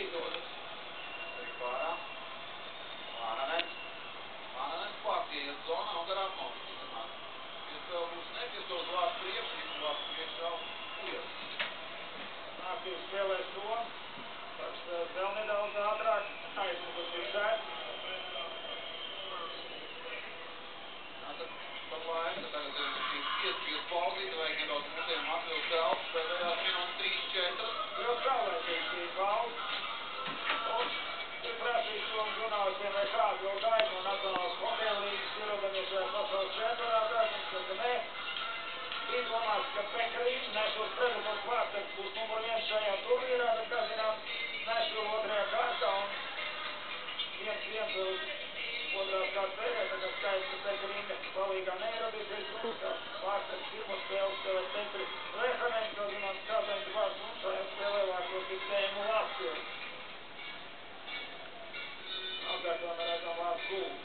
izdodas. Pārā. Vānanen pārtiet zonā un garām noticamāk. Būs nepiestos vārds priekš, vārds priekšā liels. Aktīvi spēlē šo. Tas vēl nedaudz ātrāk. Aizmukas ir šeit. Par laiku, tagad ir 5 pauzīt, vajag nedaudz mūsiem atvilkt telpu, pēdējās minūtes 3-4. Jau saulēcīgi šī pauze. Un ir prasīts šo žurnālistiem, vai kādu vēl gaida no Nacionālās hokeja līgas ierodamies vai pasaules čempionātā, viņš saka, ka nē. Ir domāts, ka Pekarīns nesot Frederiks Vārtseks būs numur 1 šajā turnīrā, bet, kā zinām, Nešvila otrajā kārtā un 1-1 otrās kārtas sērē, tā kā skaidrs, ka Pekarīna palīgā neieradīsies un ka Vārtseks pirmo spēli spēlē Petri Lehanens, kā zinām, Kazaiņas vārds un šajā spēlē vārtos ir Tēmu Lapsievu. Atkārtojam redzam vārds Gulbu.